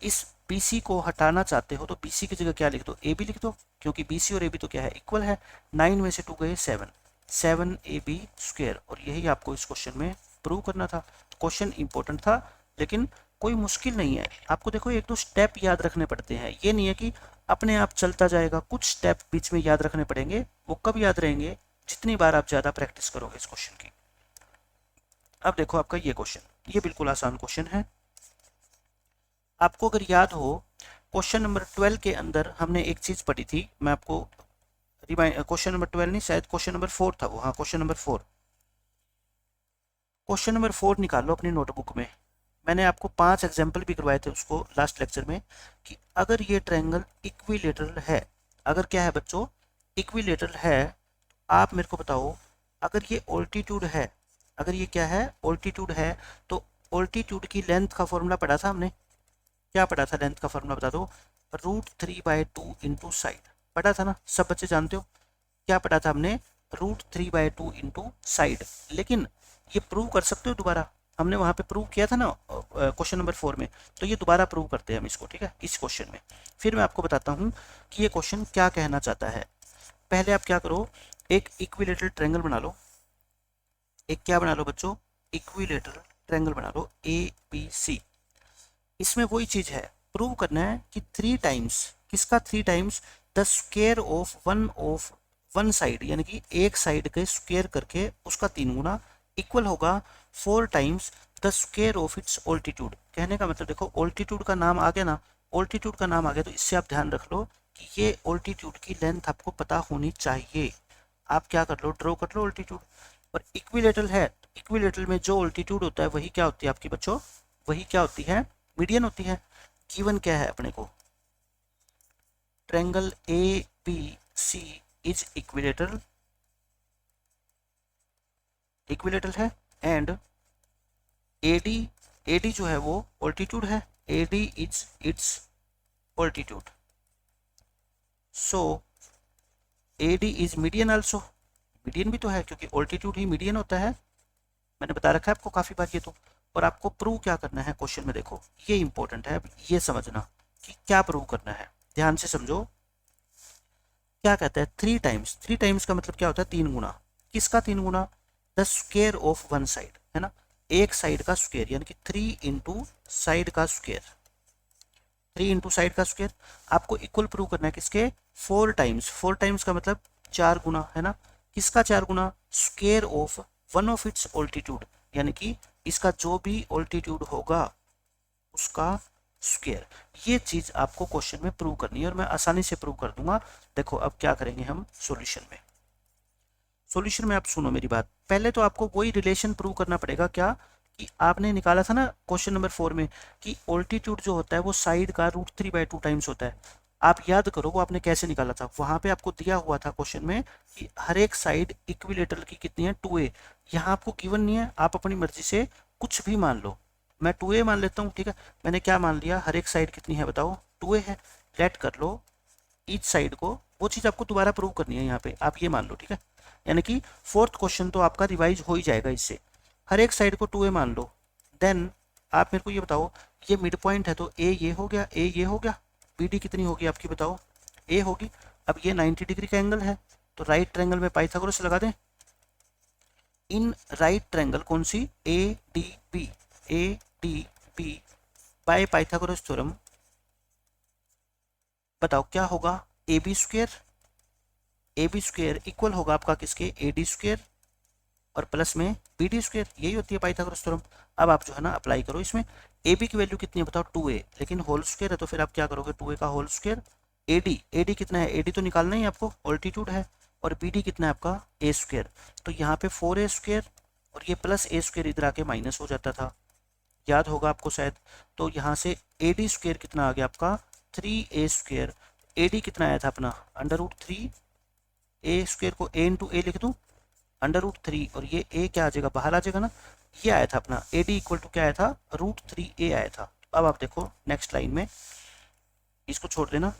इस BC को हटाना चाहते हो तो BC की जगह क्या लिख दो? AB लिख दो, क्योंकि BC और AB तो क्या है? इक्वल है। 9 में से 2 गए 7, 7AB²। और यही आपको इस क्वेश्चन में प्रूव करना था। क्वेश्चन इंपॉर्टेंट था लेकिन कोई मुश्किल नहीं है। आपको देखो एक दो स्टेप याद रखने पड़ते हैं, ये नहीं है कि अपने आप चलता जाएगा। कुछ स्टेप बीच में याद रखने पड़ेंगे। वो कब याद रहेंगे? जितनी बार आप ज्यादा प्रैक्टिस करोगे इस क्वेश्चन की। अब देखो आपका ये क्वेश्चन, ये बिल्कुल आसान क्वेश्चन है। आपको अगर याद हो, क्वेश्चन नंबर 12 के अंदर हमने एक चीज पढ़ी थी। मैं आपको रिमाइंड, क्वेश्चन नंबर 12 नहीं, शायद क्वेश्चन नंबर 4 था वो। हाँ क्वेश्चन नंबर 4। क्वेश्चन नंबर 4 निकालो अपनी नोटबुक में। मैंने आपको 5 एग्जाम्पल भी करवाए थे उसको लास्ट लेक्चर में, कि अगर ये ट्रायंगल इक्विलेटरल है, अगर क्या है बच्चों? इक्विलेटरल है, आप मेरे को बताओ, अगर ये ऑल्टीट्यूड है, अगर ये क्या है? ऑल्टीट्यूड है, तो ऑल्टीट्यूड की लेंथ का फॉर्मूला पढ़ा था हमने। क्या पढ़ा था? लेंथ का फॉर्मूला बता दो। √3/2 इंटू साइड। पढ़ा था ना? सब बच्चे जानते हो। क्या पढ़ा था हमने? √3/2 इंटू साइड। लेकिन ये प्रूव कर सकते हो दोबारा, हमने वहां पे प्रूव किया था ना क्वेश्चन नंबर 4 में। तो ये दोबारा प्रूव करते हैं हम इसको, ठीक है, इस क्वेश्चन में। फिर मैं आपको बताता हूँ कि ये क्वेश्चन क्या कहना चाहता है। पहले आप क्या करो, एक इक्विलेटरल ट्रायंगल बना लो। एक क्या बना लो बच्चों? इक्विलेटरल ट्रायंगल बना लो ABC। इसमें वही चीज है, प्रूव करना है कि 3 टाइम्स, किसका 3 times? The square of one side, यानी कि एक साइड के स्क्वायर करके उसका 3 गुना इक्वल होगा 4 times the square of its altitude. कहने का मतलब देखो, ऑल्टीट्यूड का नाम आ गया ना, ऑल्टीट्यूड का नाम आ गया तो इससे आप ध्यान रख लो कि ये ऑल्टीट्यूड की लेंथ आपको पता होनी चाहिए। आप क्या कर लो, ड्रॉ कर लो ऑल्टीट्यूड। और इक्विलेटरल है, इक्विलेटरल में जो ऑल्टीट्यूड होता है वही क्या होती है आपकी बच्चों? वही क्या होती है? मीडियन होती है। गिवन क्या है अपने को? Triangle ABC is equilateral, equilateral है। एंड AD जो है वो ऑल्टीट्यूड है। AD is it's altitude. So AD is median also. Median भी तो है क्योंकि ऑल्टीट्यूड ही मीडियन होता है। मैंने बता रखा है आपको काफी बार ये तो। और आपको प्रूव क्या करना है क्वेश्चन में, देखो ये इंपॉर्टेंट है। अब ये समझना कि क्या प्रूव करना है, ध्यान से समझो। क्या कहता है? 3 टाइम्स। 3 टाइम्स का मतलब क्या होता है? 3 गुना। किसका 3 गुना? The square of one side, है ना, एक साइड का स्क्वायर, यानी कि 3 इंटू साइड का स्क्वायर। 3 इंटू साइड का स्क्वायर आपको इक्वल प्रूव करना है किसके? 4 टाइम्स। 4 टाइम्स का मतलब 4 गुना, है ना। किसका 4 गुना? Square of one of its altitude, यानी कि इसका जो भी ऑल्टीट्यूड होगा उसका स्क्वायर। ये चीज आपको क्वेश्चन में प्रूव करनी है और मैं आसानी से प्रूव कर दूंगा। देखो अब क्या करेंगे हम सॉल्यूशन में। सॉल्यूशन में आप सुनो मेरी बात पहले तो आपको वही रिलेशन प्रूव करना पड़ेगा, क्या कि आपने निकाला था ना क्वेश्चन नंबर 4 में कि ऑल्टीट्यूड जो होता है वो साइड का √3/2 टाइम्स होता है। आप याद करो वो आपने कैसे निकाला था, वहां पे आपको दिया हुआ था क्वेश्चन में कि हर एक साइड इक्विलेटरल की कितनी है 2a। यहाँ आपको गिवन नहीं है, आप अपनी मर्जी से कुछ भी मान लो। मैं 2a मान लेता हूँ, ठीक है। मैंने क्या मान लिया, हर एक साइड कितनी है बताओ, 2a है। लेट कर लो ईच साइड को, वो चीज़ आपको दोबारा प्रूव करनी है यहाँ पे, आप ये मान लो, ठीक है। यानी कि फोर्थ क्वेश्चन तो आपका रिवाइज हो ही जाएगा इससे। हर एक साइड को 2a मान लो। देन आप मेरे को ये बताओ, ये मिड पॉइंट है तो ए ये हो गया, ए ये हो गया, बी डी कितनी होगी आपकी बताओ, ए होगी। अब ये 90 डिग्री का एंगल है तो राइट ट्रायंगल में पाइथागोरस लगा दें। इन राइट ट्रायंगल कौन सी, A D B, A D B by Pythagoras theorem बताओ क्या होगा, ए बी स्क्वेयर इक्वल होगा आपका किसके, ए डी स्क्वेयर और प्लस में बी डी स्क्वेयर, यही होती है पाइथागोरस थ्योरम। अब आप जो है ना अप्लाई करो इसमें। ए बी की वैल्यू कितनी है बताओ 2a, लेकिन होल स्क्वेयर है तो फिर आप क्या करोगे 2a का होल स्क्वेयर। ए डी कितना है, ए डी तो निकालना ही आपको, ऑल्टीट्यूड है। और बी डी कितना है आपका ए स्क्वेयर, तो यहाँ पे 4a स्क्वेयर और ये प्लस ए स्क्वेयर इधर आके माइनस हो जाता था, याद होगा आपको शायद। तो यहाँ से ए डी स्क्वेयर कितना आ गया आपका 3a स्क्वेयर। ए डी कितना आया था अपना √3, ए स्क्वेयर को ए इंटू ए लिख दूँ √3 और ये ए क्या आ जाएगा बाहर आ जाएगा ना, ये आया था अपना ए डी इक्वल टू क्या आया था √3a आया था। अब आप देखो नेक्स्ट लाइन में, इसको छोड़ देना,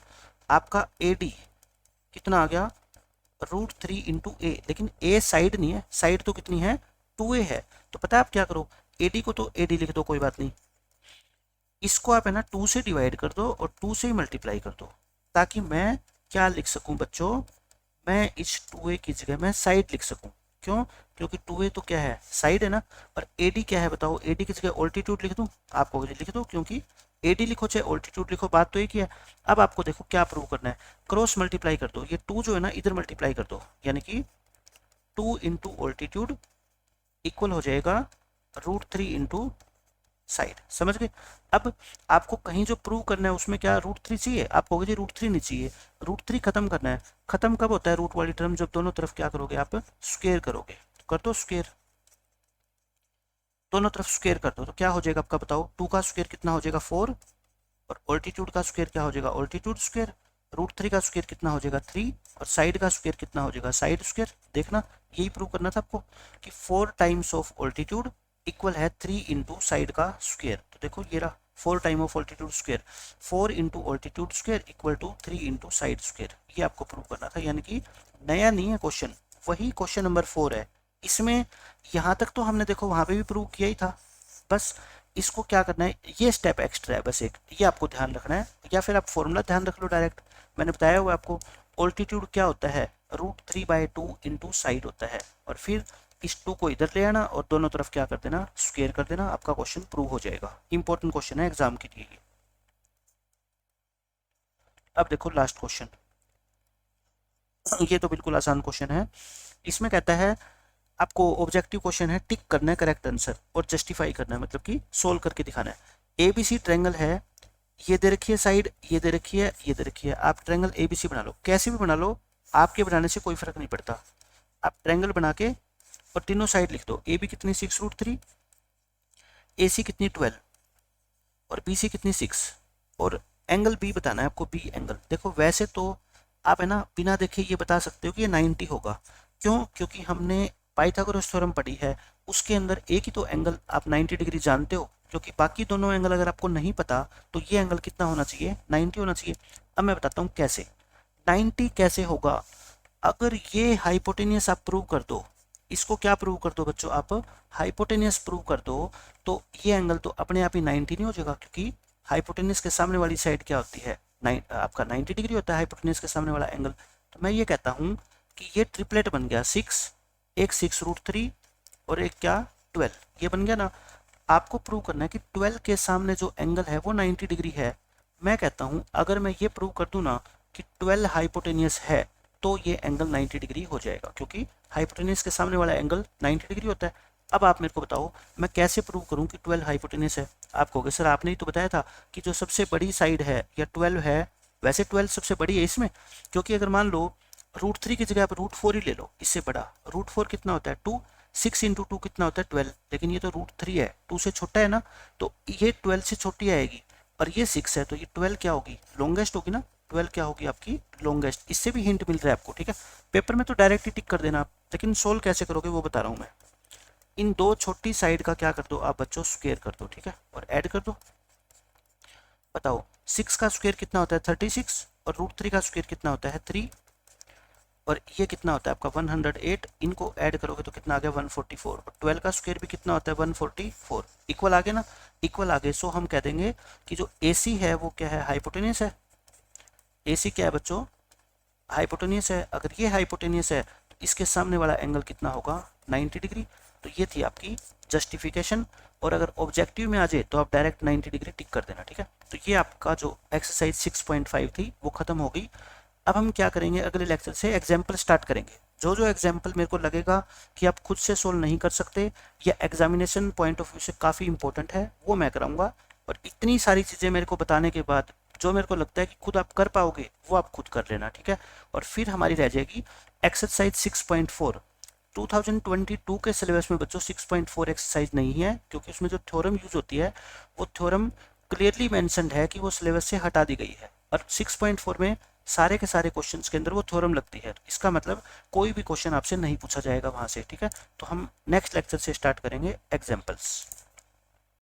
आपका ए डी कितना आ गया √3 इंटू ए, लेकिन ए साइड नहीं है, साइड तो कितनी है 2a है। तो पता है आप क्या करो, ए डी को तो ए डी लिख दो कोई बात नहीं, इसको आप है ना 2 से डिवाइड कर दो और 2 से ही मल्टीप्लाई कर दो, ताकि मैं क्या लिख सकूं बच्चों, मैं इस 2a की जगह मैं साइड लिख सकूं। क्यों, क्योंकि 2a तो क्या है साइड है ना, और ad क्या है बताओ, ad की जगह ऑल्टीट्यूड लिख दूं, आपको लिख दो, क्योंकि ad लिखो चाहे ऑल्टीट्यूड लिखो बात तो एक ही है। अब आपको देखो क्या प्रूव करना है, क्रॉस मल्टीप्लाई कर दो, ये 2 जो है ना इधर मल्टीप्लाई कर दो, यानी कि 2 इंटू ऑल्टीट्यूड इक्वल हो जाएगा √3 इंटू साइड, समझ गए। अब आपको कहीं जो प्रूव करना है उसमें क्या √3 चाहिए, आप कहोगे जी √3 नहीं चाहिए, √3 खत्म करना है। खत्म कब होता है रूट वाली टर्म, जब दोनों तरफ क्या करोगे आप स्क्वायर करोगे, तो कर दो स्क्वायर, दोनों तरफ स्क्वायर कर दो, तो क्या हो जाएगा आपका बताओ, 2 का स्क्वायर कितना हो जाएगा 4 और ऑल्टीट्यूड का स्क्वायर क्या हो जाएगा ऑल्टीट्यूड स्क्वायर, √3 का स्क्वायर कितना हो जाएगा 3 और साइड का स्क्वायर कितना हो जाएगा साइड स्क्वायर। देखना यही प्रूव करना था आपको कि 4 टाइम्स ऑफ ऑल्टीट्यूड इक्वल है 3 इंटू साइड का स्क्वायर। तो देखो ये रहा 4 time of altitude square, 4 into altitude square equal to 3 into side square, ये आपको प्रूव करना था। यानी कि नया नहीं है क्वेश्चन, वही क्वेश्चन नंबर 4 है। इसमें यहाँ तक तो हमने देखो वहाँ पे भी प्रूव किया ही था, बस इसको क्या करना है, ये स्टेप एक्स्ट्रा है बस एक, ये आपको ध्यान रखना है, या फिर आप फॉर्मूला ध्यान रख लो डायरेक्ट। मैंने बताया हुआ आपको ऑल्टीट्यूड क्या होता है √3/2 इंटू साइड होता है, और फिर इस 2 को इधर ले आना और दोनों तरफ क्या कर देना स्क्वायर कर देना, आपका क्वेश्चन प्रूव हो जाएगा। इंपॉर्टेंट क्वेश्चन है एग्जाम के लिए। अब देखो लास्ट क्वेश्चन, ये तो बिल्कुल आसान क्वेश्चन है। इसमें कहता है आपको ऑब्जेक्टिव क्वेश्चन है, टिक करना है करेक्ट आंसर और जस्टिफाई करना है, मतलब कि सोल्व करके दिखाना है। एबीसी ट्रायंगल है, ये दे रखी है साइड, ये दे रखी है, ये दे रखी है, आप ट्रायंगल एबीसी बना लो, कैसे भी बना लो, आपके बनाने से कोई फर्क नहीं पड़ता। आप ट्रायंगल बना के और तीनों साइड लिख दो, ए बी कितनी 6√3, ए सी कितनी 12 और बी सी कितनी 6, और एंगल बी बताना है आपको, बी एंगल। देखो वैसे तो आप है ना बिना देखे ये बता सकते हो कि ये 90 होगा, क्यों, क्योंकि हमने पाइथागोरस थ्योरम पढ़ी है, उसके अंदर एक ही तो एंगल आप 90 डिग्री जानते हो, क्योंकि बाकी दोनों एंगल अगर आपको नहीं पता तो ये एंगल कितना होना चाहिए 90 होना चाहिए। अब मैं बताता हूँ कैसे 90 कैसे होगा, अगर ये हाइपोटेनियस आप प्रूव कर दो, इसको क्या प्रूव कर दो बच्चों आप हाइपोटेनियस प्रूव कर दो, तो ये एंगल तो अपने आप ही 90 नहीं हो जाएगा, क्योंकि हाइपोटेनियस के सामने वाली साइड क्या होती है आपका 90 डिग्री होता है हाइपोटेनियस के सामने वाला एंगल। तो मैं ये कहता हूँ कि ये ट्रिपलेट बन गया 6, एक 6√3 और एक क्या 12, ये बन गया ना। आपको प्रूव करना है कि 12 के सामने जो एंगल है वो 90 डिग्री है। मैं कहता हूँ अगर मैं ये प्रूव कर दूं ना कि 12 हाइपोटेनियस है तो ये एंगल 90 डिग्री हो जाएगा, क्योंकि हाइपोटेनियस के सामने वाला एंगल 90 डिग्री होता है। अब आप मेरे को बताओ मैं कैसे प्रूव करूं कि 12 हाइपोटेनियस है। आप कहोगे सर आपने ही तो बताया था कि जो सबसे बड़ी साइड है या 12 है, वैसे 12 सबसे बड़ी है इसमें, क्योंकि अगर मान लो √3 की जगह आप √4 ही ले लो, इससे बड़ा √4 कितना होता है 2, 6 इंटू टू कितना होता है 12, लेकिन ये तो √3 है, 2 से छोटा है ना, तो ये 12 से छोटी आएगी। और ये 6 है तो ये 12 क्या होगी, लॉन्गेस्ट होगी ना, 12 क्या होगी आपकी लॉन्गेस्ट। इससे भी हिंट मिल रहा है आपको, ठीक है। पेपर में तो डायरेक्ट ही टिक कर देना आप, लेकिन सोल्व कैसे करोगे वो बता रहा हूँ मैं। इन दो छोटी साइड का क्या कर दो आप बच्चों, स्क्वायर कर दो, ठीक है, और ऐड कर दो। बताओ 6 का स्क्वायर कितना होता है 36, और √3 का स्क्वायर कितना होता है 3, और ये कितना होता है आपका 108। इनको ऐड करोगे तो कितना आ गया 144, और 12 का स्क्वायर भी कितना होता है 144। इक्वल आगे ना, इक्वल आगे। सो हम कह देंगे कि जो AC है वो क्या है, हाइपोटेनियस है। AC क्या है बच्चों, हाइपोटेनियस है। अगर ये हाइपोटेनियस है तो इसके सामने वाला एंगल कितना होगा 90 डिग्री। तो ये थी आपकी जस्टिफिकेशन। और अगर ऑब्जेक्टिव में आ जाए तो आप डायरेक्ट 90 डिग्री टिक कर देना, ठीक है। तो ये आपका जो एक्सरसाइज 6.5 थी वो खत्म हो गई। अब हम क्या करेंगे, अगले लेक्चर से एग्जाम्पल स्टार्ट करेंगे। जो जो एग्जाम्पल मेरे को लगेगा कि आप खुद से सोल्व नहीं कर सकते या एग्जामिनेशन पॉइंट ऑफ व्यू से काफ़ी इंपॉर्टेंट है, वो मैं कराऊंगा। और इतनी सारी चीज़ें मेरे को बताने के बाद जो मेरे को लगता है कि खुद आप कर पाओगे वो आप खुद कर लेना, ठीक है। और फिर हमारी रह जाएगी एक्सरसाइज 6.4। 2022 के सिलेबस में बच्चों 6.4 एक्सरसाइज नहीं है, क्योंकि उसमें जो थ्योरम यूज होती है वो थ्योरम क्लियरली मेंशन्ड है कि वो सिलेबस से हटा दी गई है। और 6.4 में सारे के सारे क्वेश्चंस के अंदर वो थ्योरम लगती है। इसका मतलब कोई भी क्वेश्चन आपसे नहीं पूछा जाएगा वहां से, ठीक है। तो हम नेक्स्ट लेक्चर से स्टार्ट करेंगे एग्जाम्पल्स।